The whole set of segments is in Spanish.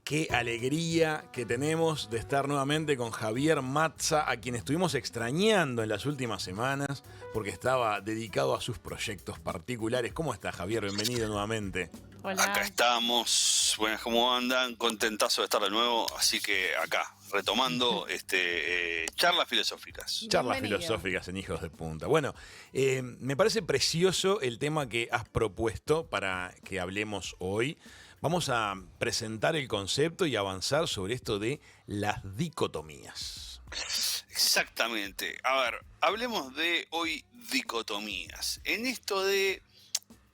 Qué alegría que tenemos de estar nuevamente con Javier Mazza, a quien estuvimos extrañando en las últimas semanas porque estaba dedicado a sus proyectos particulares. ¿Cómo está, Javier? Bienvenido nuevamente. Hola. Acá estamos, buenas, ¿cómo andan? Contentazo de estar de nuevo, así que acá, retomando charlas filosóficas. Charlas Bienvenido. filosóficas en Hijos de Punta. Bueno, me parece precioso el tema que has propuesto para que hablemos hoy. Vamos a presentar el concepto y avanzar sobre esto de las dicotomías. Exactamente. A ver, hablemos de hoy dicotomías. En esto de...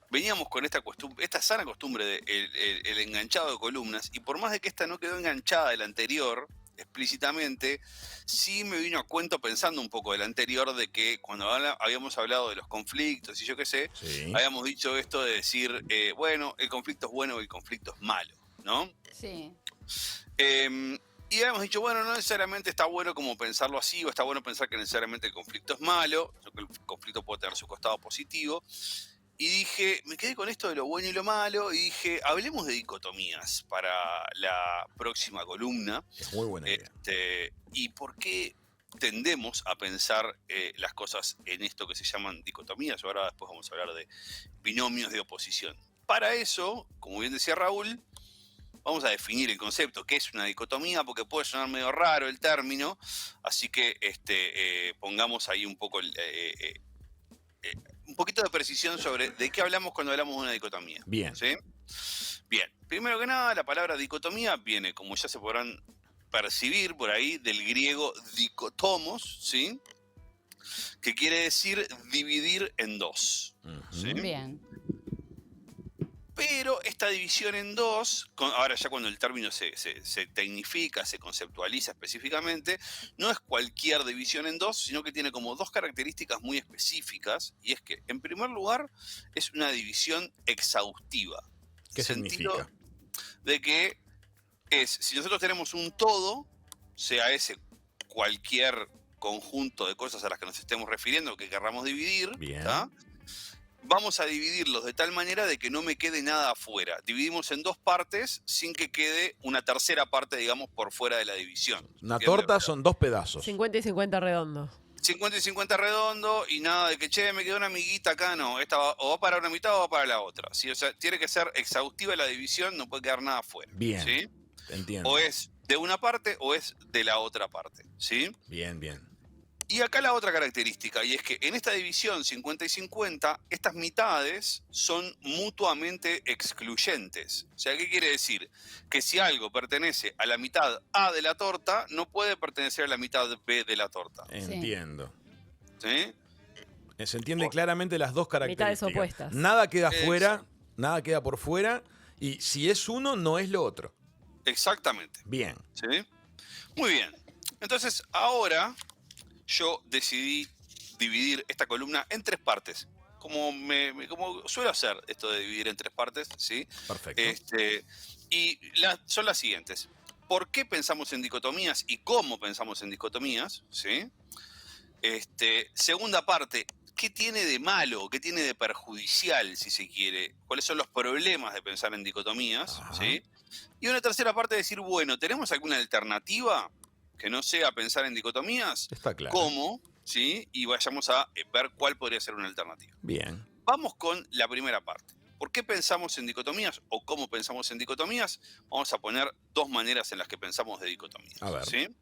Veníamos con esta sana costumbre de el enganchado de columnas, y por más de que esta no quedó enganchada de la anterior, explícitamente, sí me vino a cuento pensando un poco de la anterior, de que cuando habíamos hablado de los conflictos y yo qué sé, Sí. habíamos dicho esto de decir, bueno, el conflicto es bueno o el conflicto es malo, ¿no? Sí. Y habíamos dicho, bueno, no necesariamente está bueno como pensarlo así, o está bueno pensar que necesariamente el conflicto es malo, que el conflicto puede tener su costado positivo. Y dije, me quedé con esto de lo bueno y lo malo, y dije, hablemos de dicotomías para la próxima columna. Es muy buena idea. Y por qué tendemos a pensar las cosas en esto que se llaman dicotomías. Ahora después vamos a hablar de binomios de oposición. Para eso, como bien decía Raúl, vamos a definir el concepto, qué es una dicotomía, porque puede sonar medio raro el término, así que pongamos ahí un poco un poquito de precisión sobre de qué hablamos cuando hablamos de una dicotomía. Bien. ¿Sí? Bien, primero que nada, la palabra dicotomía viene, como ya se podrán percibir por ahí, del griego dicotomos, ¿sí? Que quiere decir dividir en dos. ¿Sí? Bien. Pero esta división en dos, ahora ya cuando el término se tecnifica, se conceptualiza específicamente, no es cualquier división en dos, sino que tiene como dos características muy específicas, y es que, en primer lugar, es una división exhaustiva. ¿Qué significa? De que si nosotros tenemos un todo, sea ese cualquier conjunto de cosas a las que nos estemos refiriendo, que querramos dividir, Bien. ¿tá? Vamos a dividirlos de tal manera de que no me quede nada afuera. Dividimos en dos partes sin que quede una tercera parte, digamos, por fuera de la división. Una ¿Entiende? torta son dos pedazos. 50 y 50 redondo. 50 y 50 redondo, y nada de que, che, me quedó una amiguita acá, no. Esta o va para una mitad o va para la otra. ¿Sí? O sea, tiene que ser exhaustiva la división, no puede quedar nada afuera. Bien. ¿Sí? Entiendo. O es de una parte o es de la otra parte. ¿Sí? Bien, bien. Y acá la otra característica, y es que en esta división 50 y 50, estas mitades son mutuamente excluyentes. O sea, ¿qué quiere decir? Que si algo pertenece a la mitad A de la torta, no puede pertenecer a la mitad B de la torta. Entiendo. ¿Sí? Se entiende claramente las dos características. Mitades opuestas. Nada queda fuera, nada queda por fuera, y si es uno, no es lo otro. Exactamente. Bien. ¿Sí? Muy bien. Entonces, ahora yo decidí dividir esta columna en tres partes. Como suelo hacer esto de dividir en tres partes, ¿sí? Perfecto. Y son las siguientes. ¿Por qué pensamos en dicotomías y cómo pensamos en dicotomías? ¿Sí? Segunda parte, ¿qué tiene de malo, qué tiene de perjudicial, si se quiere? ¿Cuáles son los problemas de pensar en dicotomías? ¿Sí? Y una tercera parte, decir, bueno, ¿tenemos alguna alternativa que no sea pensar en dicotomías? Está claro. ¿Cómo? ¿Sí? Y vayamos a ver cuál podría ser una alternativa. Bien. Vamos con la primera parte. ¿Por qué pensamos en dicotomías o cómo pensamos en dicotomías? Vamos a poner dos maneras en las que pensamos de dicotomías. A ver. ¿Sí?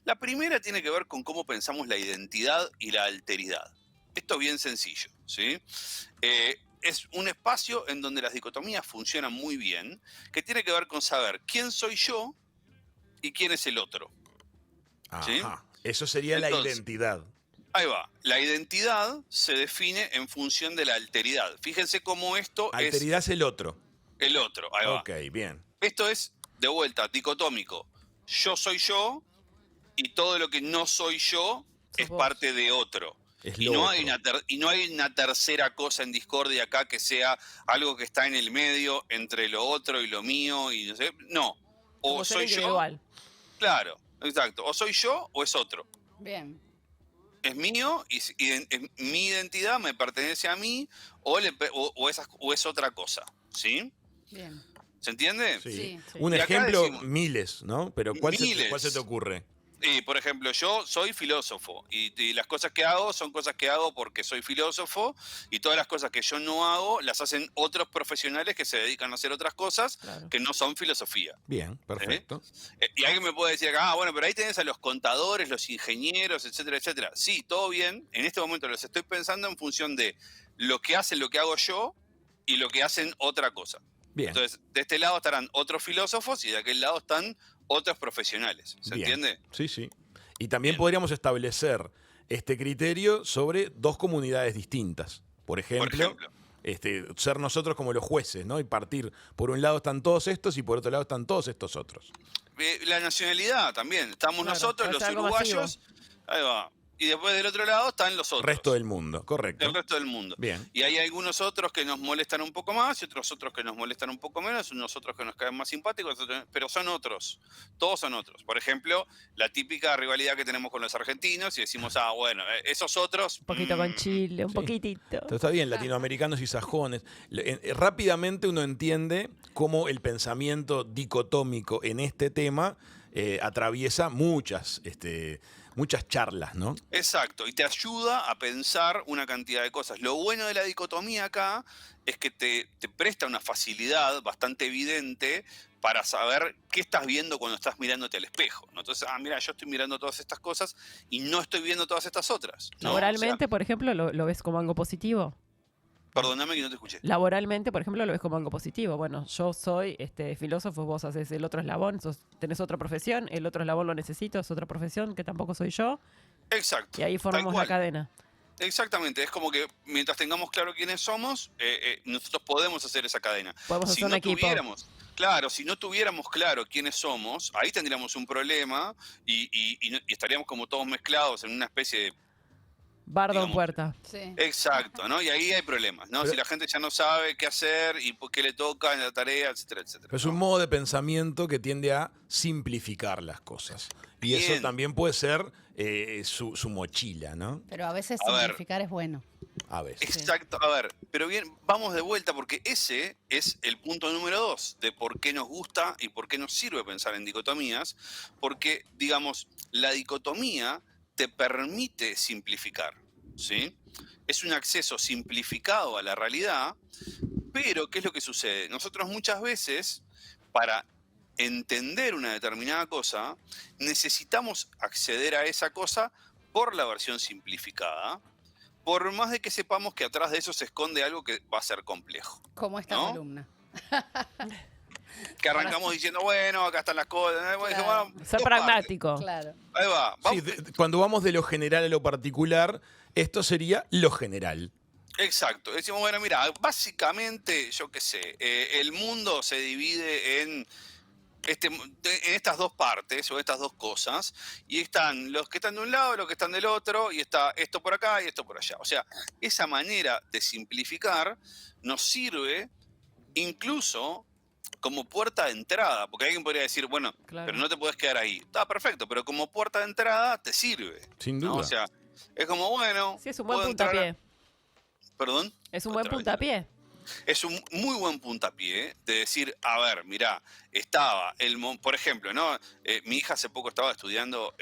La primera tiene que ver con cómo pensamos la identidad y la alteridad. Esto es bien sencillo, ¿sí? Es un espacio en donde las dicotomías funcionan muy bien, que tiene que ver con saber quién soy yo y quién es el otro. ¿Sí? Ajá. Eso sería Entonces, la identidad. Ahí va. La identidad se define en función de la alteridad. Fíjense cómo esto Alteridad es el otro. es el otro. Ahí va. Ok, bien. Esto es, de vuelta, dicotómico. Yo soy yo y todo lo que no soy yo es vos. parte de otro. Es Y lo no, otro. no hay una tercera cosa en discordia acá que sea algo que está en el medio entre lo otro y lo mío y no sé. No. O Como ser soy yo. individual. Claro, exacto. O soy yo o es otro. Bien. Es mío y mi identidad me pertenece a mí o es otra cosa. ¿Sí? Bien. ¿Se entiende? Sí. Sí. Un Y acá ejemplo, decimos, miles, ¿no? Pero ¿cuál se te ocurre? por ejemplo, yo soy filósofo y las cosas que hago son cosas que hago porque soy filósofo y todas las cosas que yo no hago las hacen otros profesionales que se dedican a hacer otras cosas Claro. que no son filosofía. Bien, perfecto. Y alguien me puede decir acá, bueno, pero ahí tenés a los contadores, los ingenieros, etcétera, etcétera. Sí, todo bien. En este momento los estoy pensando en función de lo que hacen lo que hago yo y lo que hacen otra cosa. Bien. Entonces, de este lado estarán otros filósofos y de aquel lado están otros profesionales. ¿Se Bien. entiende? Sí, sí. Y también Bien. podríamos establecer este criterio sobre dos comunidades distintas. Por ejemplo, ser nosotros como los jueces, ¿no? Y partir, por un lado están todos estos y por otro lado están todos estos otros. La nacionalidad también. Estamos Claro, nosotros, puede los ser algo uruguayos. Ahí va. Y después del otro lado están los otros. Resto del mundo, correcto. El resto del mundo. Bien. Y hay algunos otros que nos molestan un poco más y otros que nos molestan un poco menos, unos otros que nos caen más simpáticos, pero son otros. Todos son otros. Por ejemplo, la típica rivalidad que tenemos con los argentinos y decimos, bueno, esos otros... Un poquito con Chile, un Sí. poquitito. Entonces, está bien, latinoamericanos y sajones. Rápidamente uno entiende cómo el pensamiento dicotómico en este tema atraviesa muchas charlas, ¿no? Exacto, y te ayuda a pensar una cantidad de cosas. Lo bueno de la dicotomía acá es que te presta una facilidad bastante evidente para saber qué estás viendo cuando estás mirándote al espejo, ¿no? Entonces, mira, yo estoy mirando todas estas cosas y no estoy viendo todas estas otras, ¿no? Laboralmente, por ejemplo, ¿lo ves como algo positivo? Perdóname que no te escuché. Laboralmente, por ejemplo, lo ves como algo positivo. Bueno, yo soy filósofo, vos haces el otro eslabón, tenés otra profesión, el otro eslabón lo necesito, es otra profesión que tampoco soy yo, Exacto. y ahí formamos la cadena. Exactamente, es como que mientras tengamos claro quiénes somos, nosotros podemos hacer esa cadena. Podemos hacer un equipo. Claro, si no tuviéramos claro quiénes somos, ahí tendríamos un problema y estaríamos como todos mezclados en una especie de... Bardo en puerta. Sí. Exacto, ¿no? Y ahí hay problemas, ¿no? Pero, si la gente ya no sabe qué hacer y por qué le toca en la tarea, etcétera, etcétera. Pero es un modo de pensamiento que tiende a simplificar las cosas. Y Bien. eso también puede ser su mochila, ¿no? Pero a veces A ver. simplificar es bueno. A veces. Exacto, a ver, pero bien, vamos de vuelta porque ese es el punto número 2 de por qué nos gusta y por qué nos sirve pensar en dicotomías, porque, digamos, la dicotomía te permite simplificar, ¿sí? Es un acceso simplificado a la realidad, pero ¿qué es lo que sucede? Nosotros muchas veces, para entender una determinada cosa, necesitamos acceder a esa cosa por la versión simplificada, por más de que sepamos que atrás de eso se esconde algo que va a ser complejo. Como esta ¿No? columna. Que arrancamos diciendo, bueno, acá están las cosas. Claro. Bueno, Ser dos pragmático. Claro. partes. Ahí va. Sí, cuando vamos de lo general a lo particular, esto sería lo general. Exacto. Decimos, bueno, mira, básicamente, yo qué sé, el mundo se divide en estas dos partes o estas dos cosas, y están los que están de un lado, los que están del otro, y está esto por acá y esto por allá. O sea, esa manera de simplificar nos sirve incluso como puerta de entrada, porque alguien podría decir, bueno, Claro. pero no te puedes quedar ahí. Está perfecto, pero como puerta de entrada te sirve. Sin ¿no? duda. O sea, es como, bueno... Sí, es un buen puedo entrar puntapié. ¿Perdón? Es un buen Otra vez. puntapié. Es un muy buen puntapié de decir, a ver, mirá, estaba, por ejemplo, ¿no? Mi hija hace poco estaba estudiando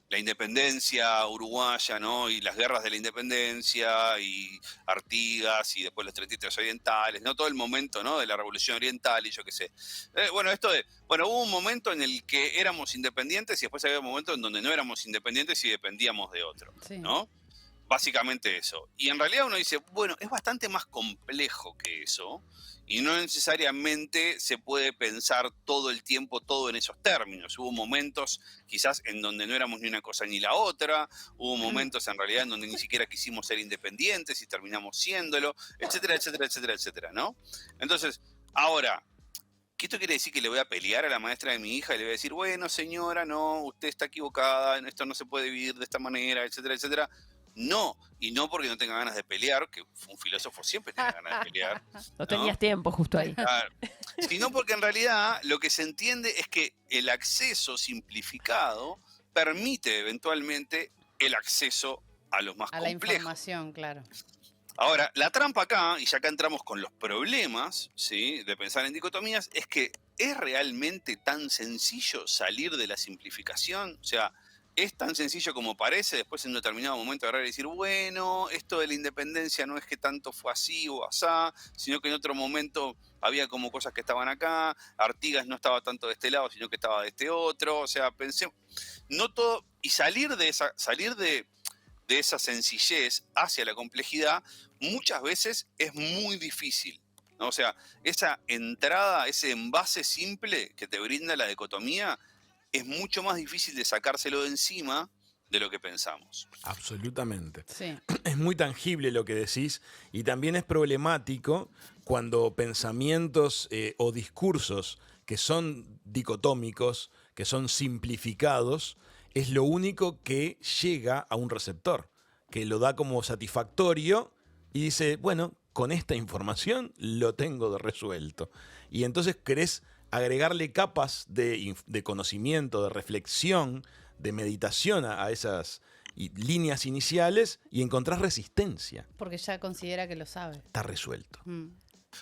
la independencia uruguaya, ¿no? Y las guerras de la independencia, y Artigas, y después los 33 orientales, ¿no? Todo el momento, ¿no? De la Revolución Oriental y yo qué sé. Bueno, hubo un momento en el que éramos independientes y después había un momento en donde no éramos independientes y dependíamos de otro, Sí. ¿no? Básicamente eso. Y en realidad uno dice, bueno, es bastante más complejo que eso y no necesariamente se puede pensar todo el tiempo todo en esos términos. Hubo momentos quizás en donde no éramos ni una cosa ni la otra, hubo momentos en realidad en donde ni siquiera quisimos ser independientes y terminamos siéndolo, etcétera, etcétera, etcétera, etcétera, ¿no? Entonces, ahora, ¿qué esto quiere decir? Que le voy a pelear a la maestra de mi hija y le voy a decir, bueno, señora, no, usted está equivocada, esto no se puede dividir de esta manera, etcétera, etcétera. No, y no porque no tenga ganas de pelear, que un filósofo siempre tiene ganas de pelear. No tenías tiempo justo ahí. Claro. Sino porque en realidad lo que se entiende es que el acceso simplificado permite eventualmente el acceso a los más A la complejos. información, claro. Ahora, la trampa acá, y ya acá entramos con los problemas, ¿sí?, de pensar en dicotomías, es que ¿es realmente tan sencillo salir de la simplificación? O sea, ¿es tan sencillo como parece después en un determinado momento agarrar y decir, bueno, esto de la independencia no es que tanto fue así o asá, sino que en otro momento había como cosas que estaban acá, Artigas no estaba tanto de este lado, sino que estaba de este otro, o sea, pensé, no todo, y salir de esa sencillez hacia la complejidad, muchas veces es muy difícil, ¿no? O sea, esa entrada, ese envase simple que te brinda la dicotomía, es mucho más difícil de sacárselo de encima de lo que pensamos. Absolutamente. Sí. Es muy tangible lo que decís y también es problemático cuando pensamientos o discursos que son dicotómicos, que son simplificados, es lo único que llega a un receptor, que lo da como satisfactorio y dice, bueno, con esta información lo tengo resuelto. Y entonces querés agregarle capas de conocimiento, de reflexión, de meditación a esas líneas iniciales y encontrás resistencia. Porque ya considera que lo sabe. Está resuelto.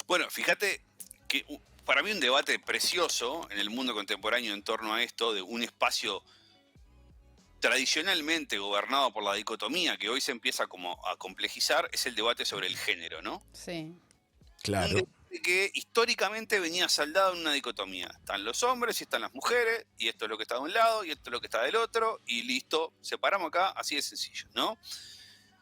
Bueno, fíjate que para mí un debate precioso en el mundo contemporáneo en torno a esto, de un espacio tradicionalmente gobernado por la dicotomía, que hoy se empieza como a complejizar, es el debate sobre el género, ¿no? Sí. Claro. Un debate que históricamente venía saldado en una dicotomía. Están los hombres y están las mujeres, y esto es lo que está de un lado, y esto es lo que está del otro, y listo, separamos acá, así de sencillo, ¿no?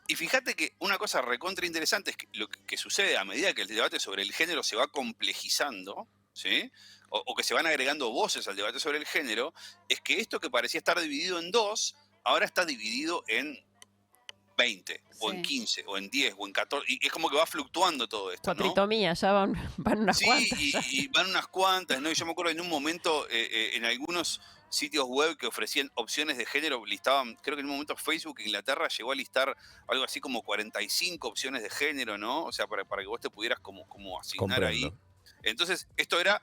Y fíjate que una cosa recontra interesante es que lo que sucede a medida que el debate sobre el género se va complejizando, ¿sí?, o que se van agregando voces al debate sobre el género, es que esto que parecía estar dividido en dos, ahora está dividido en 20, o en Sí. 15, o en 10, o en 14, y es como que va fluctuando todo esto, ¿no? Cuatritomía, ya van unas Sí, cuantas. y van unas cuantas, ¿no? Y yo me acuerdo en un momento en algunos sitios web que ofrecían opciones de género, listaban, creo que en un momento Facebook Inglaterra llegó a listar algo así como 45 opciones de género, ¿no? O sea, para que vos te pudieras como asignar ahí. Comprendo. Entonces, esto era,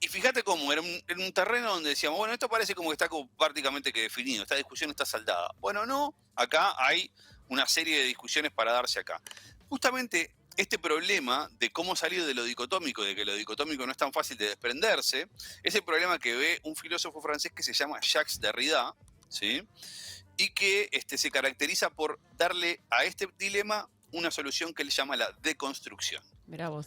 y fíjate cómo, era un terreno donde decíamos, bueno, esto parece como que está como prácticamente que definido, esta discusión está saldada. Bueno, no, acá hay una serie de discusiones para darse acá. Justamente este problema de cómo salir de lo dicotómico, de que lo dicotómico no es tan fácil de desprenderse, es el problema que ve un filósofo francés que se llama Jacques Derrida, ¿sí?, y que se caracteriza por darle a este dilema una solución que él llama la deconstrucción. Mirá vos.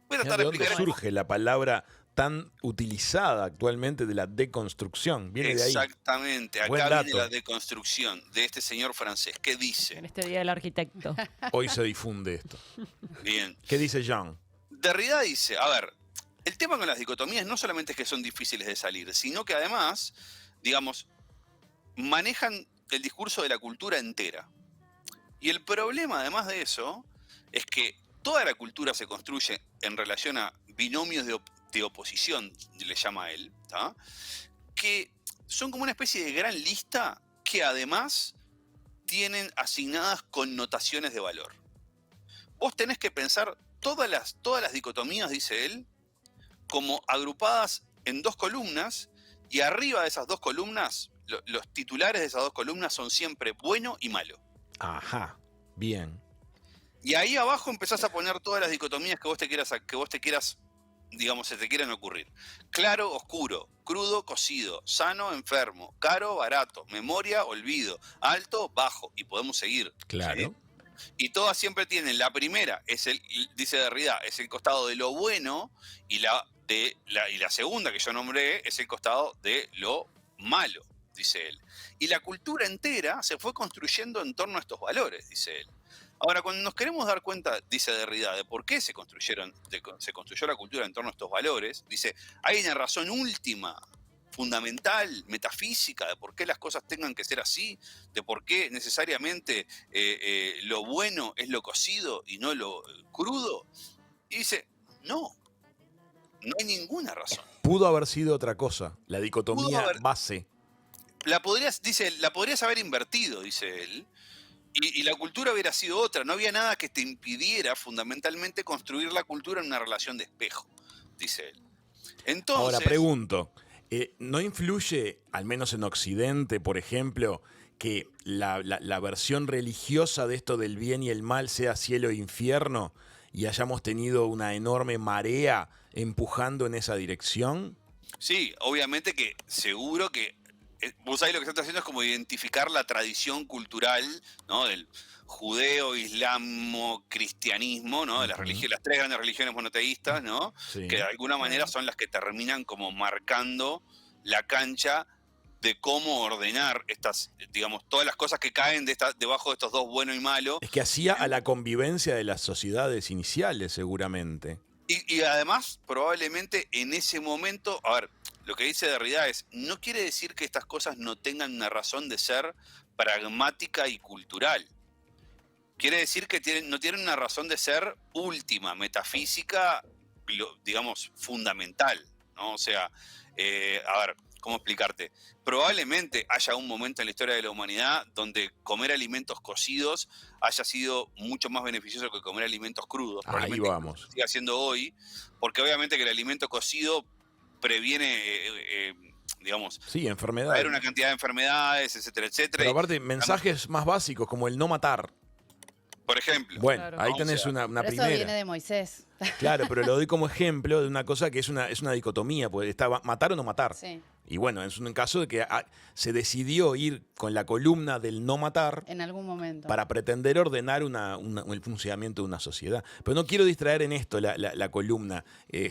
Voy a Mirá tratar ¿de de dónde explicar. surge la palabra tan utilizada actualmente de la deconstrucción? Viene de ahí. Exactamente, Buen acá viene dato. la deconstrucción de este señor francés. ¿Qué En dice? este día del arquitecto. Hoy se difunde esto. Bien. ¿Qué dice Jean? Derrida dice, a ver, el tema con las dicotomías no solamente es que son difíciles de salir, sino que además, digamos, manejan el discurso de la cultura entera. Y el problema, además de eso, es que toda la cultura se construye en relación a binomios de oposición, le llama él, ¿tá?, que son como una especie de gran lista que además tienen asignadas connotaciones de valor. Vos tenés que pensar todas las dicotomías, dice él, como agrupadas en dos columnas, y arriba de esas dos columnas, los titulares de esas dos columnas son siempre bueno y malo. Ajá. Bien. Y ahí abajo empezás a poner todas las dicotomías que vos te quieras, digamos, se te quieran ocurrir. Claro, oscuro, crudo, cocido, sano, enfermo, caro, barato, memoria, olvido, alto, bajo, y podemos seguir. Claro. ¿Sí? Y todas siempre tienen, la primera, dice Derrida, es el costado de lo bueno, y la segunda que yo nombré es el costado de lo malo, dice él. Y la cultura entera se fue construyendo en torno a estos valores, dice él. Ahora, cuando nos queremos dar cuenta, dice Derrida, de por qué se construyó la cultura en torno a estos valores, dice, hay una razón última, fundamental, metafísica, de por qué las cosas tengan que ser así, de por qué necesariamente lo bueno es lo cocido y no lo crudo. Y dice, no hay ninguna razón. Pudo haber sido otra cosa. La Pudo dicotomía haber- base. La podrías haber invertido, dice él, y la cultura hubiera sido otra. No había nada que te impidiera fundamentalmente construir la cultura en una relación de espejo, dice él. Entonces, Ahora pregunto, ¿no influye, al menos en Occidente, por ejemplo, que la versión religiosa de esto del bien y el mal sea cielo e infierno y hayamos tenido una enorme marea empujando en esa dirección? Sí, obviamente que seguro que vos ahí lo que estás haciendo es como identificar la tradición cultural, ¿no? Del judeo, islamo, cristianismo, ¿no? De las las tres grandes religiones monoteístas, ¿no? Sí. Que de alguna manera son las que terminan como marcando la cancha de cómo ordenar estas, digamos, todas las cosas que caen debajo de estos dos, bueno y malo. Es que hacía a la convivencia de las sociedades iniciales, seguramente. Y además, probablemente en ese momento, a ver, lo que dice Derrida es, no quiere decir que estas cosas no tengan una razón de ser pragmática y cultural. Quiere decir que no tienen una razón de ser última, metafísica, digamos, fundamental, ¿no? O sea, a ver, ¿cómo explicarte? Probablemente haya un momento en la historia de la humanidad donde comer alimentos cocidos haya sido mucho más beneficioso que comer alimentos crudos. Ahí vamos. Sigue haciendo hoy, porque obviamente que el alimento cocido previene, digamos, Sí, enfermedades. traer una cantidad de enfermedades, etcétera, etcétera. Pero aparte, mensajes más básicos como el no matar. Por ejemplo. Bueno, Claro. ahí tenés una Pero eso primera. viene de Moisés. Claro, pero lo doy como ejemplo de una cosa que es una dicotomía, porque está matar o no matar. Sí. Y bueno, es un caso de que se decidió ir con la columna del no matar En algún momento. para pretender ordenar el funcionamiento de una sociedad. Pero no quiero distraer en esto la columna.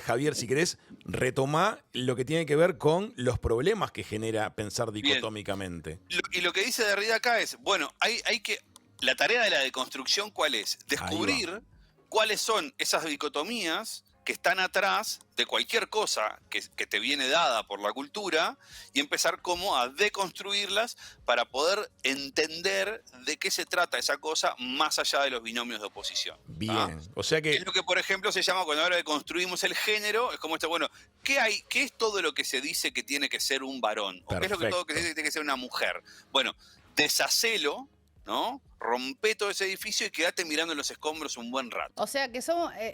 Javier, si querés, retomá lo que tiene que ver con los problemas que genera pensar dicotómicamente. Y lo que dice Derrida acá es, bueno, hay que... La tarea de la deconstrucción, ¿cuál es? Descubrir cuáles son esas dicotomías que están atrás de cualquier cosa que te viene dada por la cultura y empezar como a deconstruirlas para poder entender de qué se trata esa cosa más allá de los binomios de oposición. Bien, ¿Ah? o sea que... Es lo que, por ejemplo, se llama cuando ahora deconstruimos el género, es como esto, bueno, ¿qué es todo lo que se dice que tiene que ser un varón? ¿O qué es lo que todo que se dice que tiene que ser una mujer? Bueno, deshacelo, ¿no? Rompe todo ese edificio y quédate mirando en los escombros un buen rato. O sea que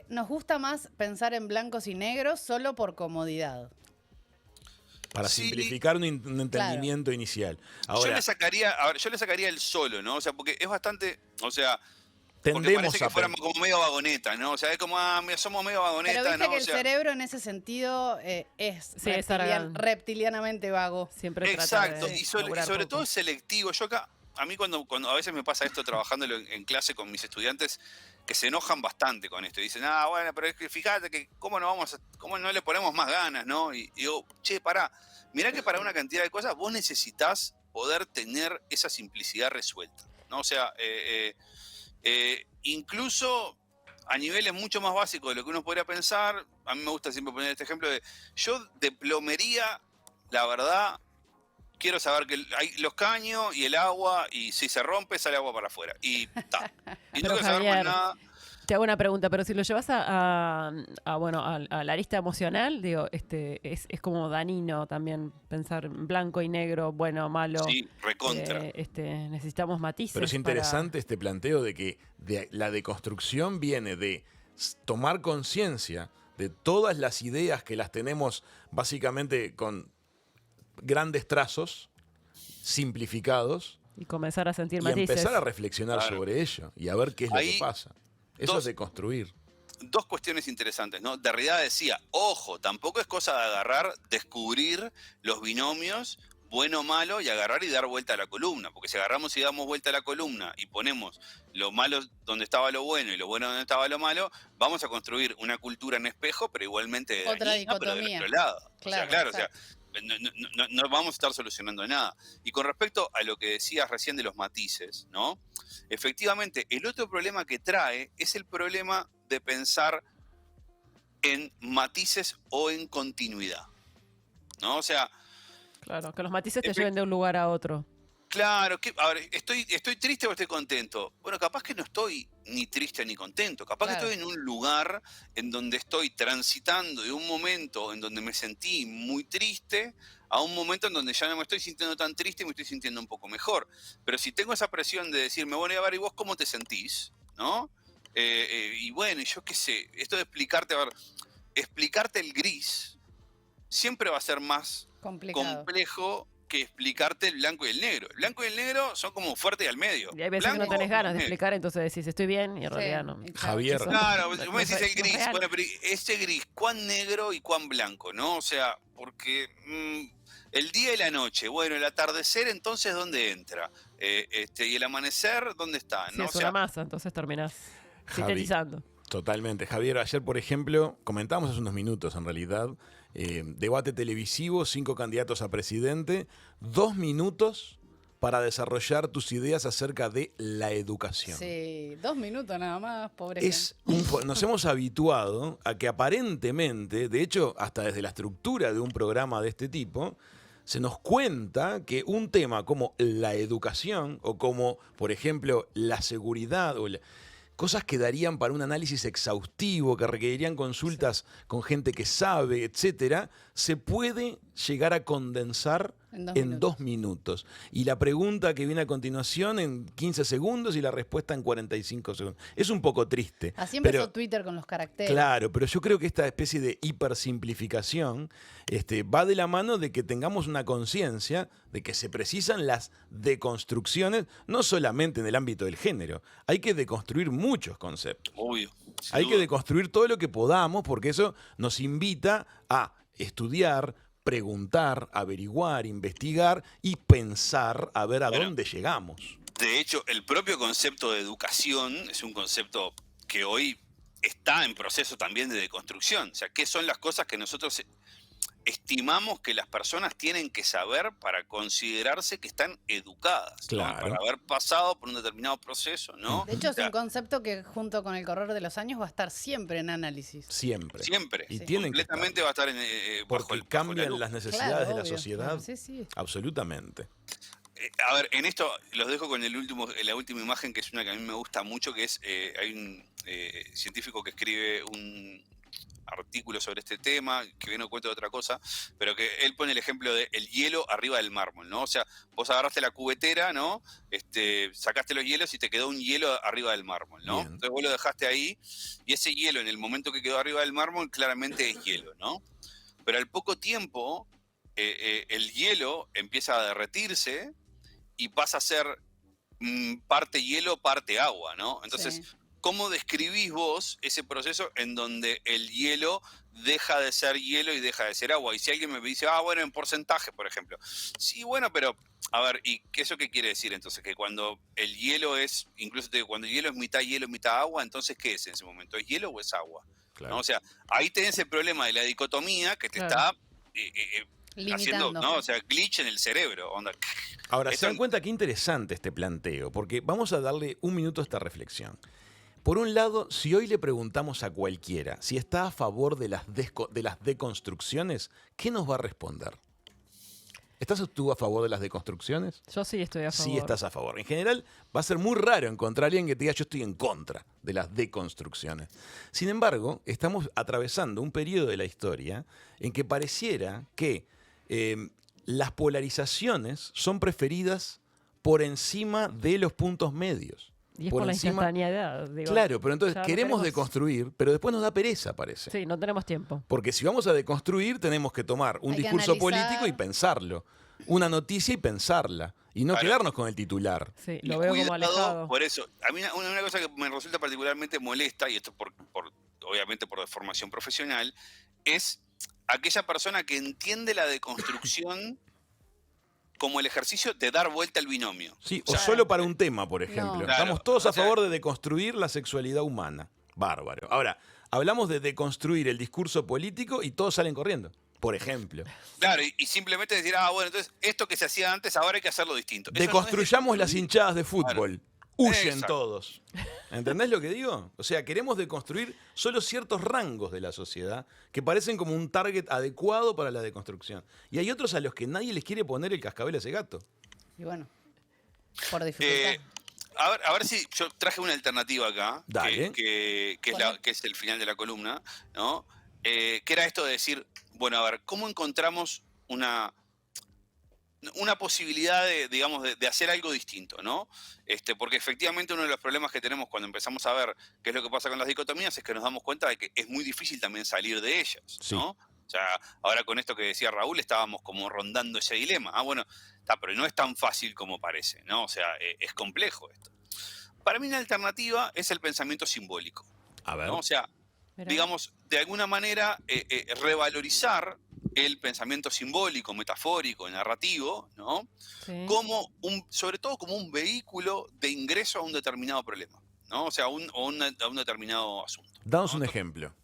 nos gusta más pensar en blancos y negros solo por comodidad. Para Sí, simplificar un entendimiento inicial. Ahora, yo le sacaría el solo, ¿no? O sea, porque es bastante, o sea, porque tendemos parece que a... fuéramos como medio vagoneta, ¿no? O sea, es como, somos medio vagoneta, Pero viste ¿no? que O el sea, cerebro en ese sentido es Sí, es arrogante. reptilianamente vago. Siempre trata exacto, de y sobre laburar todo poco. es selectivo. Yo acá, a mí cuando a veces me pasa esto trabajándolo en clase con mis estudiantes, que se enojan bastante con esto. Y dicen, bueno, pero es que fíjate que cómo no le ponemos más ganas, ¿no? Y digo, che, pará, mirá que para una cantidad de cosas vos necesitás poder tener esa simplicidad resuelta, ¿no? O sea, incluso a niveles mucho más básicos de lo que uno podría pensar, a mí me gusta siempre poner este ejemplo de, yo de plomería, la verdad, quiero saber que hay los caños y el agua, y si se rompe, sale agua para afuera. Y está. Y no Pero, quiero saber más Javier, nada. Te hago una pregunta, pero si lo llevas a la arista emocional, digo, es como dañino también pensar en blanco y negro, bueno, malo. Sí, recontra. Necesitamos matices. Pero es interesante este planteo de que la deconstrucción viene de tomar conciencia de todas las ideas que las tenemos básicamente con grandes trazos, simplificados, Y comenzar a sentir y matices. empezar a reflexionar Claro. sobre ello y a ver qué es lo Ahí, que pasa. Eso es deconstruir. Dos cuestiones interesantes, ¿no? Derrida decía, ojo, tampoco es cosa de agarrar, descubrir los binomios bueno o malo y agarrar y dar vuelta a la columna, porque si agarramos y damos vuelta a la columna y ponemos lo malo donde estaba lo bueno y lo bueno donde estaba lo malo, vamos a construir una cultura en espejo, pero igualmente Otra dañina, pero del dicotomía. otro lado. Claro, o sea, no vamos a estar solucionando nada. Y con respecto a lo que decías recién de los matices, ¿no? Efectivamente, el otro problema que trae es el problema de pensar en matices o en continuidad, ¿no? O sea, Claro, que los matices te lleven de un lugar a otro. claro, a ver, ¿estoy triste o estoy contento? Bueno, capaz que no estoy ni triste ni contento. Capaz Claro. que estoy en un lugar en donde estoy transitando de un momento en donde me sentí muy triste a un momento en donde ya no me estoy sintiendo tan triste y me estoy sintiendo un poco mejor. Pero si tengo esa presión de decirme, bueno, y a ver, ¿y vos cómo te sentís? ¿No? Y bueno, yo qué sé, esto de explicarte el gris siempre va a ser más Complicado. complejo que explicarte el blanco y el negro. El blanco y el negro son como fuerte y al medio. Y hay veces que no tenés ganas de negro. explicar, entonces decís, estoy bien, y en Sí, realidad no. y Javier. Eso- Claro, vos no me decís es- el no es gris. real. Bueno, pero ese gris, ¿cuán negro y cuán blanco, no? O sea, porque el día y la noche, bueno, el atardecer, entonces, ¿dónde entra? Y el amanecer, ¿dónde está? Sí, ¿No? es O sea, una masa, entonces terminás Javi. sintetizando. Totalmente. Javier, ayer, por ejemplo, comentamos hace unos minutos, en realidad, debate televisivo, 5 candidatos a presidente, 2 minutos para desarrollar tus ideas acerca de la educación. Sí, 2 minutos nada más, pobre gente. Nos hemos habituado a que aparentemente, de hecho, hasta desde la estructura de un programa de este tipo, se nos cuenta que un tema como la educación o como, por ejemplo, la seguridad o cosas que darían para un análisis exhaustivo, que requerirían consultas con gente que sabe, etcétera, se puede llegar a condensar en 2 minutos. Y la pregunta que viene a continuación en 15 segundos y la respuesta en 45 segundos. Es un poco triste. Así empezó pero, Twitter con los caracteres. claro, pero yo creo que esta especie de hipersimplificación va de la mano de que tengamos una conciencia de que se precisan las deconstrucciones, no solamente en el ámbito del género. Hay que deconstruir muchos conceptos. obvio. sin Hay que duda. deconstruir todo lo que podamos porque eso nos invita a estudiar, preguntar, averiguar, investigar y pensar a ver a Bueno. dónde llegamos. De hecho, el propio concepto de educación es un concepto que hoy está en proceso también de deconstrucción. O sea, ¿qué son las cosas que nosotros estimamos que las personas tienen que saber para considerarse que están educadas? ¿no? Claro. Para haber pasado por un determinado proceso, ¿no? De hecho, O es sea, un concepto que junto con el correr de los años va a estar siempre en análisis. Siempre. siempre. Y Sí. tienen que Completamente estar. va a estar en, bajo Porque la cambian lupa. las necesidades de la obvio. sociedad. Sí, sí. Absolutamente. A ver, en esto los dejo con la última imagen, que es una que a mí me gusta mucho, que es, hay un científico que escribe un artículo sobre este tema, que viene a cuento de otra cosa, pero que él pone el ejemplo de el hielo arriba del mármol, ¿no? O sea, vos agarraste la cubetera, ¿no? Sacaste los hielos y te quedó un hielo arriba del mármol, ¿no? Bien. Entonces vos lo dejaste ahí, y ese hielo, en el momento que quedó arriba del mármol, claramente es hielo, ¿no? Pero al poco tiempo, el hielo empieza a derretirse y pasa a ser parte hielo, parte agua, ¿no? Entonces, Sí. ¿cómo describís vos ese proceso en donde el hielo deja de ser hielo y deja de ser agua? Y si alguien me dice, bueno, en porcentaje, por ejemplo. Sí, bueno, pero, a ver, ¿y eso qué quiere decir entonces? Que cuando el hielo es, incluso te digo, cuando el hielo es mitad agua, entonces, ¿qué es en ese momento? ¿Es hielo o es agua? Claro. ¿No? O sea, ahí tenés el problema de la dicotomía que te Claro. está Limitando. haciendo, ¿no? O sea, glitch en el cerebro. Onda. Ahora, Esto- se dan cuenta qué interesante este planteo, porque vamos a darle un minuto a esta reflexión. Por un lado, si hoy le preguntamos a cualquiera si está a favor de las deconstrucciones, ¿qué nos va a responder? ¿Estás tú a favor de las deconstrucciones? Yo sí estoy a favor. Sí estás a favor. En general, va a ser muy raro encontrar a alguien que te diga yo estoy en contra de las deconstrucciones. Sin embargo, estamos atravesando un periodo de la historia en que pareciera que las polarizaciones son preferidas por encima de los puntos medios. Y es por la instantaneidad. Digo, Claro, pero entonces ya no queremos queremos- deconstruir, pero después nos da pereza, parece. Sí, no tenemos tiempo. Porque si vamos a deconstruir, tenemos que tomar un Hay que discurso analizar. político y pensarlo. Una noticia y pensarla. Y no Claro. quedarnos con el titular. Sí, Y lo veo como cuidado, alejado. por eso, a mí una cosa que me resulta particularmente molesta, y esto obviamente por deformación profesional, es aquella persona que entiende la deconstrucción como el ejercicio de dar vuelta al binomio. Sí, O o sea, solo para un tema, por ejemplo. No. Claro, Estamos todos o a sea- favor de deconstruir la sexualidad humana. Bárbaro. Ahora, hablamos de deconstruir el discurso político y todos salen corriendo. Por ejemplo. Claro, y simplemente decir, bueno, entonces esto que se hacía antes, ahora hay que hacerlo distinto. Eso no es Deconstruyamos las deconstruir. hinchadas de fútbol. Huyen Exacto. todos. ¿Entendés lo que digo? O sea, queremos deconstruir solo ciertos rangos de la sociedad que parecen como un target adecuado para la deconstrucción. Y hay otros a los que nadie les quiere poner el cascabel a ese gato. Y bueno, por dificultad. A ver si yo traje una alternativa acá, Dale. que Poné. es el final de la columna, ¿no? Que era esto de decir, bueno, a ver, ¿cómo encontramos una posibilidad digamos, de hacer algo distinto, ¿no? Porque efectivamente uno de los problemas que tenemos cuando empezamos a ver qué es lo que pasa con las dicotomías es que nos damos cuenta de que es muy difícil también salir de ellas, Sí. ¿no? O sea, ahora con esto que decía Raúl estábamos como rondando ese dilema. Bueno, pero no es tan fácil como parece, ¿no? O sea, es complejo esto. Para mí una alternativa es el pensamiento simbólico, A ver. ¿no? O sea, Mirá. digamos, de alguna manera revalorizar el pensamiento simbólico, metafórico, narrativo, ¿no? Sí. Como sobre todo como un vehículo de ingreso a un determinado problema, ¿no? O sea, a un determinado asunto. Danos ¿no? un ejemplo.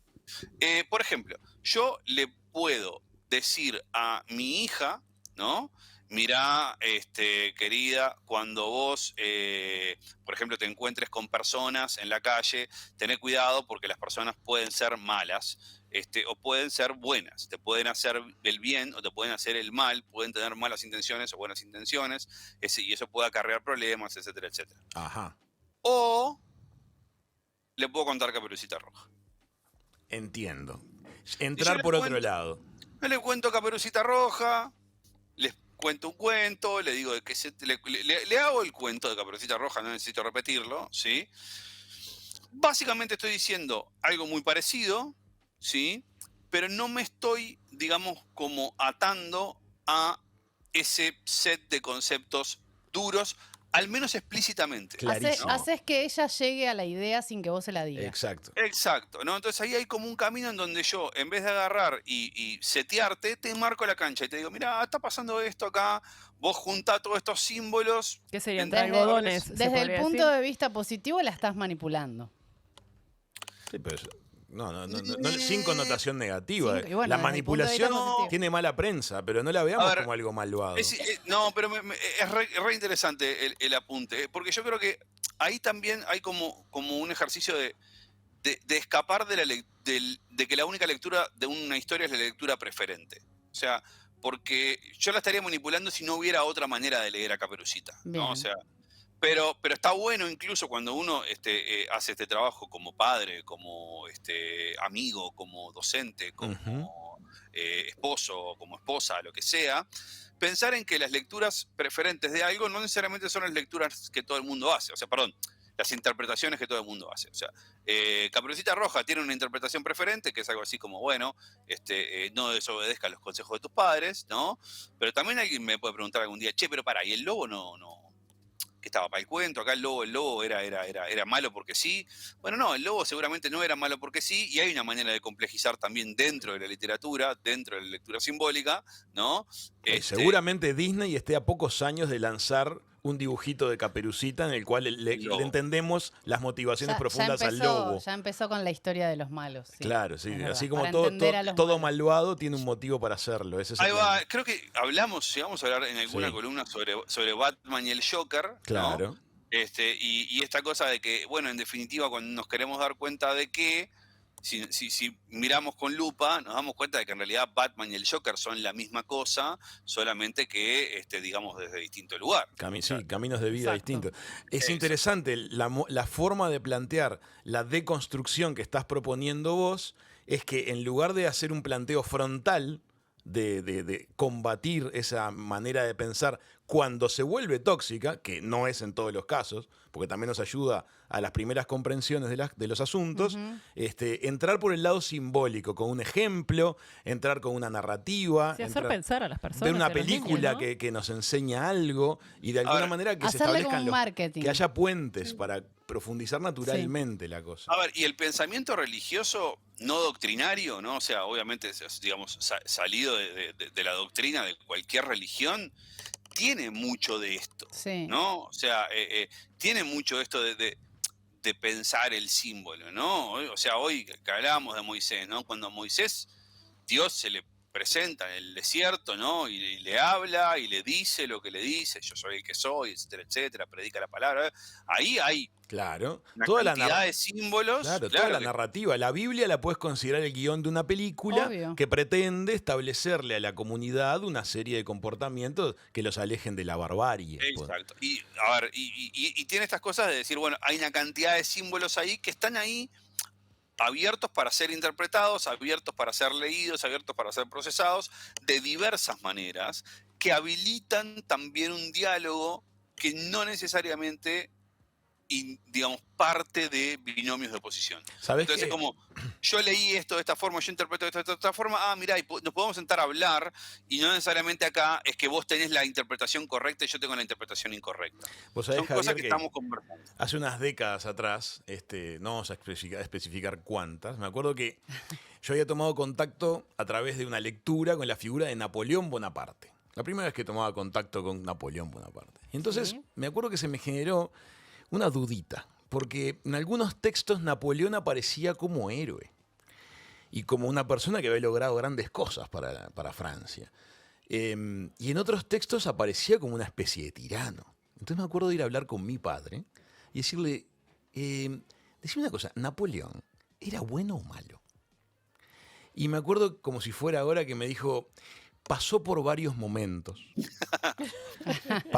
Por ejemplo, yo le puedo decir a mi hija, ¿no? Mirá, querida, cuando vos, por ejemplo, te encuentres con personas en la calle, tené cuidado porque las personas pueden ser malas, o pueden ser buenas. Te pueden hacer el bien o te pueden hacer el mal, pueden tener malas intenciones o buenas intenciones, y eso puede acarrear problemas, etcétera, etcétera. Ajá. O le puedo contar Caperucita Roja. Entiendo. Y yo Entrar les por otro cuento- lado. Yo le cuento Caperucita Roja, les cuento un cuento, le digo de que le hago el cuento de Caperucita Roja, no necesito repetirlo, ¿sí? Básicamente estoy diciendo algo muy parecido, ¿sí? Pero no me estoy, digamos, como atando a ese set de conceptos duros, al menos explícitamente. Clarísimo. Haces que ella llegue a la idea sin que vos se la digas. Exacto. Exacto, ¿no? Entonces ahí hay como un camino en donde yo, en vez de agarrar y setearte, te marco la cancha y te digo, mira, está pasando esto acá, vos juntá todos estos símbolos. ¿Qué serían? Desde- Algodones. se Desde el podría punto decir. de vista positivo la estás manipulando. Sí, pero sin connotación negativa. Sí, y bueno, la desde el punto de vista manipulación positivo. tiene mala prensa, pero no la veamos A ver, como algo malvado. No, pero es re interesante el apunte, porque yo creo que ahí también hay como un ejercicio de escapar de que la única lectura de una historia es la lectura preferente. O sea, porque yo la estaría manipulando si no hubiera otra manera de leer a Caperucita, Bien. ¿no? O sea, pero está bueno incluso cuando uno hace este trabajo como padre, como amigo, como docente, como esposo, como esposa, lo que sea, pensar en que las lecturas preferentes de algo no necesariamente son las lecturas que todo el mundo hace. O sea, perdón, las interpretaciones que todo el mundo hace. O sea, Caperucita Roja tiene una interpretación preferente, que es algo así como, bueno, no desobedezca los consejos de tus padres, ¿no? Pero también alguien me puede preguntar algún día, che, pero pará, ¿y el lobo no que estaba para el cuento? Acá el lobo era malo porque sí. Bueno, no, el lobo seguramente no era malo porque sí, y hay una manera de complejizar también dentro de la literatura, dentro de la lectura simbólica, ¿no? Seguramente Disney esté a pocos años de lanzar un dibujito de Caperucita en el cual le entendemos las motivaciones profundas al lobo. Ya empezó con la historia de los malos. Sí, Claro, sí, es verdad, así como para todo entender a los todo malos. malvado tiene un motivo para hacerlo. Ese es el Ahí va, plan. creo que llegamos a hablar en alguna Sí. columna sobre Batman y el Joker, ¿no? Claro. Y esta cosa de que, bueno, en definitiva, cuando nos queremos dar cuenta de que, si miramos con lupa, nos damos cuenta de que en realidad Batman y el Joker son la misma cosa, solamente que, digamos, desde distinto lugar. Sí, caminos de vida Exacto. distintos. Es Eso. interesante la forma de plantear la deconstrucción que estás proponiendo vos, es que en lugar de hacer un planteo frontal, de combatir esa manera de pensar cuando se vuelve tóxica, que no es en todos los casos, porque también nos ayuda a las primeras comprensiones de los asuntos, entrar por el lado simbólico, con un ejemplo, entrar con una narrativa, Sí, hacer pensar a las personas. ver una y a los película niños, ¿no? que nos enseña algo y de alguna Ahora, manera que se hacerle establezcan como un marketing. que haya puentes para profundizar naturalmente la cosa. A ver, y el pensamiento religioso no doctrinario, ¿no? O sea, obviamente, digamos, salido de la doctrina de cualquier religión, tiene mucho de esto, Sí. ¿no? O sea, tiene mucho esto de pensar el símbolo, ¿no? O sea, hoy que hablábamos de Moisés, ¿no? Cuando a Moisés Dios se le presenta en el desierto, ¿no? Y le habla y le dice lo que le dice, yo soy el que soy, etcétera, etcétera, predica la palabra. Ahí hay Claro. una Toda la cantidad de símbolos. Claro, toda la que- narrativa. La Biblia la puedes considerar el guión de una película Obvio. que pretende establecerle a la comunidad una serie de comportamientos que los alejen de la barbarie. Exacto. Y a ver, y tiene estas cosas de decir, bueno, hay una cantidad de símbolos ahí que están ahí abiertos para ser interpretados, abiertos para ser leídos, abiertos para ser procesados de diversas maneras, que habilitan también un diálogo que no necesariamente digamos, parte de binomios de oposición. ¿Sabés Entonces, qué? como yo leí esto de esta forma, yo interpreto esto de esta forma, mirá, nos podemos sentar a hablar y no necesariamente acá es que vos tenés la interpretación correcta y yo tengo la interpretación incorrecta. Vos sabés, Son cosas Javier, que que estamos conversando. hace unas décadas atrás, no vamos a especificar cuántas, me acuerdo que yo había tomado contacto a través de una lectura con la figura de Napoleón Bonaparte. La primera vez que tomaba contacto con Napoleón Bonaparte. Y entonces Sí. me acuerdo que se me generó una dudita, porque en algunos textos Napoleón aparecía como héroe y como una persona que había logrado grandes cosas para Francia. Y en otros textos aparecía como una especie de tirano. Entonces me acuerdo de ir a hablar con mi padre y decirle, decime una cosa, ¿Napoleón era bueno o malo? Y me acuerdo como si fuera ahora que me dijo, pasó por varios momentos.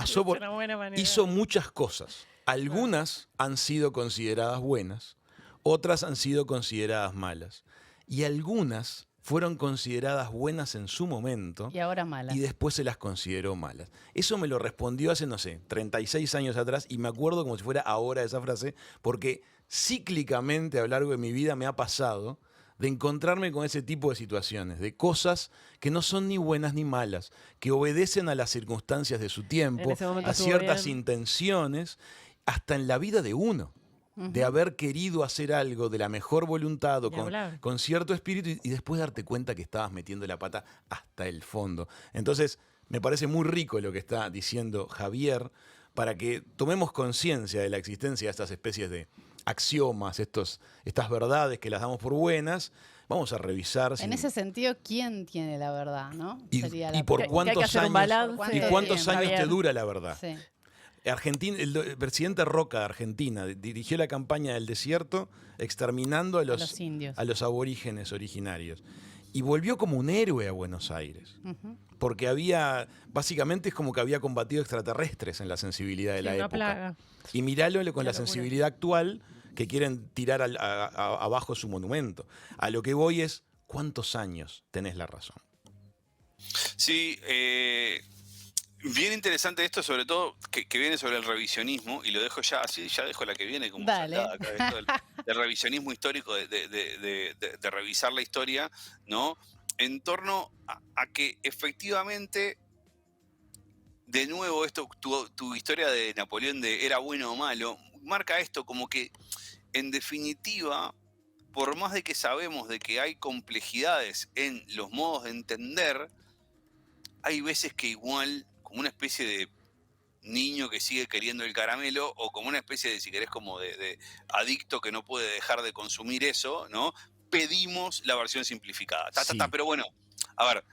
Es una buena manera. Hizo muchas cosas. Algunas han sido consideradas buenas, otras han sido consideradas malas. Y algunas fueron consideradas buenas en su momento Y ahora mala. y después se las consideró malas. Eso me lo respondió hace, no sé, 36 años atrás y me acuerdo como si fuera ahora esa frase, porque cíclicamente a lo largo de mi vida me ha pasado de encontrarme con ese tipo de situaciones, de cosas que no son ni buenas ni malas, que obedecen a las circunstancias de su tiempo, En ese momento a estuvo ciertas bien. intenciones, hasta en la vida de uno, de haber querido hacer algo de la mejor voluntad o Ni hablar. con cierto espíritu y después darte cuenta que estabas metiendo la pata hasta el fondo. Entonces, me parece muy rico lo que está diciendo Javier para que tomemos conciencia de la existencia de estas especies de axiomas, estas verdades que las damos por buenas. Vamos a revisar. En ese sentido, ¿quién tiene la verdad, no? y, Sería y la por Que hay que cuántos hacer un años, balance. y cuántos tiempo. años te Javier. dura la verdad. Sí. Argentina, el presidente Roca de Argentina dirigió la campaña del desierto exterminando a los indios. a los aborígenes originarios. Y volvió como un héroe a Buenos Aires. Ujú. Porque básicamente es como que había combatido extraterrestres en la sensibilidad de Sí, la una época. plaga. Y miralo con Qué la locura. sensibilidad actual que quieren tirar abajo su monumento. A lo que voy es, ¿cuántos años tenés la razón? Sí, bien interesante esto, sobre todo que viene sobre el revisionismo, y lo dejo ya así, ya dejo la que viene como Dale. saltada acá, esto del revisionismo histórico, de revisar la historia, ¿no? En torno a que efectivamente, de nuevo, tu historia de Napoleón de era bueno o malo, marca esto como que, en definitiva, por más de que sabemos de que hay complejidades en los modos de entender, hay veces que igual, como una especie de niño que sigue queriendo el caramelo, o como una especie de, si querés, como de adicto que no puede dejar de consumir eso, ¿no? Pedimos la versión simplificada. Sí. Pero bueno, a ver,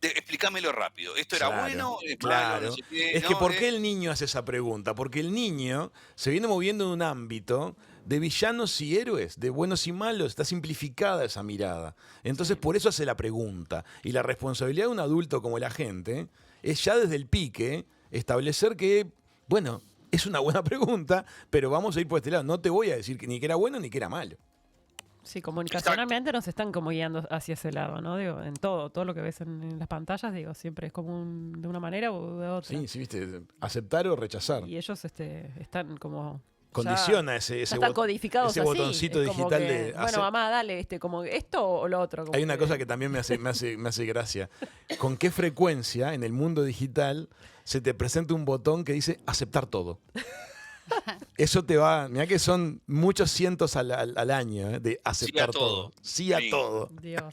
explícamelo rápido. ¿Esto era Claro, bueno? ¿Es claro. malo? No sé qué, Es ¿no? que ¿por qué el niño hace esa pregunta? Porque el niño se viene moviendo en un ámbito de villanos y héroes, de buenos y malos. Está simplificada esa mirada. Entonces por eso hace la pregunta. Y la responsabilidad de un adulto como la gente es ya desde el pique establecer que, bueno, es una buena pregunta, pero vamos a ir por este lado. No te voy a decir ni que era bueno ni que era malo. Sí, comunicacionalmente nos están como guiando hacia ese lado, ¿no? Digo, en todo lo que ves en las pantallas, digo, siempre es como de una manera o de otra. Sí, viste, aceptar o rechazar. Y ellos están como... Condiciona ya ese están codificados ese así. botoncito Es como digital que, de bueno, mamá, dale, como esto o lo otro. Como Hay una cosa que también me hace gracia. ¿Con qué frecuencia en el mundo digital se te presenta un botón que dice aceptar todo? Eso te va, mirá que son muchos cientos al año de aceptar todo. Sí a Sí. todo. Dios.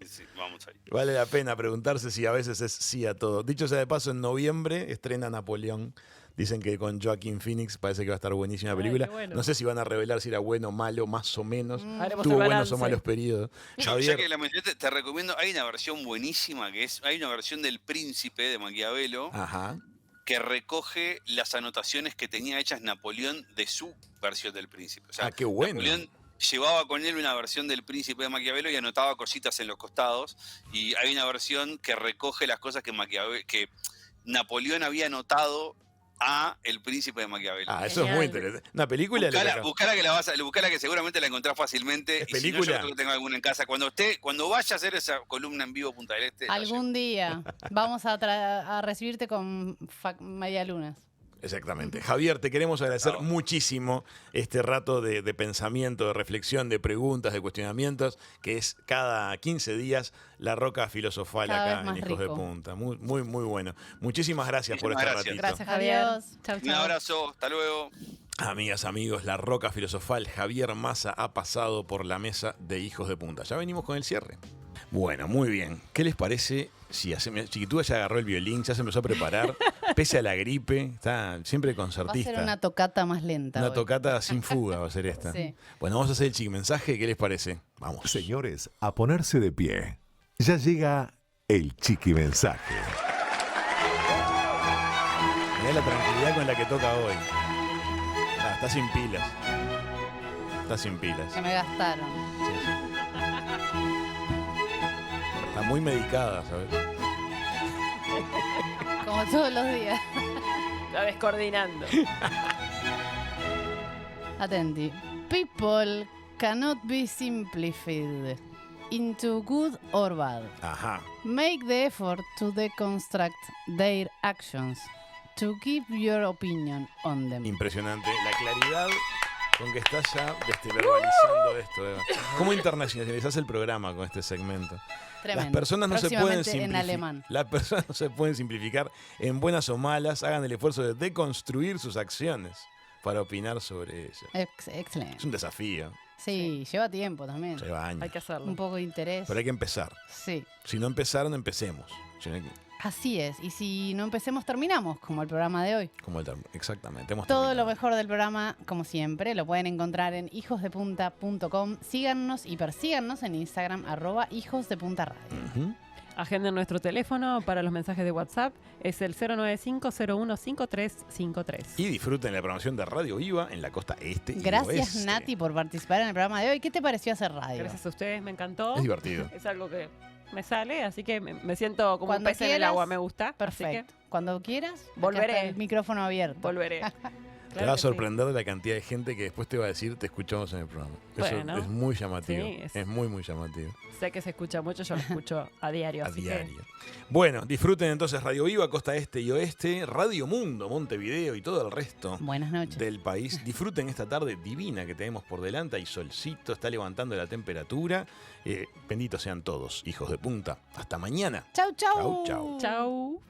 Sí, vamos ahí. Vale la pena preguntarse si a veces es sí a todo. Dicho sea de paso, en noviembre estrena Napoleón. Dicen que con Joaquin Phoenix parece que va a estar buenísima la Ay, película. qué bueno. No sé si van a revelar si era bueno o malo, más o menos. Haremos Tuvo el buenos o balance. malos periodos. Ya Javier, que la mencionaste, te recomiendo, hay una versión buenísima hay una versión del Príncipe de Maquiavelo ajá. que recoge las anotaciones que tenía hechas Napoleón de su versión del Príncipe. O sea, Qué bueno. Napoleón llevaba con él una versión del Príncipe de Maquiavelo y anotaba cositas en los costados, y hay una versión que recoge las cosas que Napoleón había anotado a El Príncipe de Maquiavelo. Eso es muy Genial. interesante. Una película. Buscala que seguramente la encontrás fácilmente. ¿Es Y si no, película? yo creo que tengo alguna en casa. Cuando vaya a hacer esa columna en vivo Punta del Este, la llevo. Algún día vamos a recibirte con medialunas. Exactamente. Javier, te queremos agradecer Chao. muchísimo este rato de pensamiento, de reflexión, de preguntas, de cuestionamientos, que es cada 15 días la roca filosofal Cada acá vez en más Hijos de rico. Punta. Muy, muy, muy bueno. Muchísimas gracias por este Muchísimas gracias. ratito. Gracias, Javier. Adiós. Chau, Un chau. abrazo, hasta luego. Amigas, amigos, la roca filosofal Javier Massa ha pasado por la mesa de Hijos de Punta. Ya venimos con el cierre. Bueno, muy bien. ¿Qué les parece si hacemos... Chiquitúa ya agarró el violín, ya se empezó a preparar, pese a la gripe, está siempre Va a concertista. ser una tocata más lenta. Una hoy. tocata sin fuga va a ser esta. Sí. Bueno, vamos a hacer el chiquimensaje. ¿Qué les parece? Vamos. Señores, a ponerse de pie. Ya llega el chiquimensaje. Mirá la tranquilidad con la que toca hoy. Ah, está sin pilas. Está sin pilas. Que me gastaron. Está muy medicada, ¿sabes? Como todos los días. Está descoordinando. Atenti. People cannot be simplified into good or bad. Ajá. Make the effort to deconstruct their actions to give your opinion on them. Impresionante. La claridad con que estás ya verbalizando esto, Eva. ¿Cómo internacionalizás el programa con este segmento? Tremendo. Las personas no se pueden Próximamente en simplificar. alemán. Las personas no se pueden simplificar en buenas o malas. Hagan el esfuerzo de deconstruir sus acciones para opinar sobre ellas. Es Excelente. un desafío. Sí, lleva tiempo también. Lleva años. Hay que hacerlo. Un poco de interés. Pero hay que empezar. Sí. Si no empezaron, empecemos. Si no hay que- Así es. Y si no empecemos, terminamos, como el programa de hoy. Como exactamente. Hemos Todo lo terminado. mejor del programa, como siempre, lo pueden encontrar en hijosdepunta.com. Síganos y persíganos en Instagram, @hijosdepuntaradio. Ujú. Agenden nuestro teléfono para los mensajes de WhatsApp. Es el 095-015353. Y disfruten la programación de Radio Viva en la costa este y Gracias, oeste. Nati, por participar en el programa de hoy. ¿Qué te pareció hacer radio? Gracias a ustedes, me encantó. Es divertido. Es algo que me sale, así que me siento como un Cuando pez en el quieras, agua, me gusta. Así Perfecto. Cuando quieras, acá Volveré. está el micrófono abierto. que volveré. Te va a sorprender de la cantidad de gente que después te va a decir te escuchamos en el programa. Bueno. Eso es muy llamativo. Sí, es muy, muy llamativo. Sé que se escucha mucho, yo lo escucho a diario. A así diario. Bueno, disfruten entonces Radio Viva, costa este y oeste, Radio Mundo, Montevideo y todo el resto Buenas noches. del país. Disfruten esta tarde divina que tenemos por delante. Hay solcito, está levantando la temperatura. Benditos sean todos, hijos de punta. Hasta mañana. Chau, chau. Chau, chau. Que chau.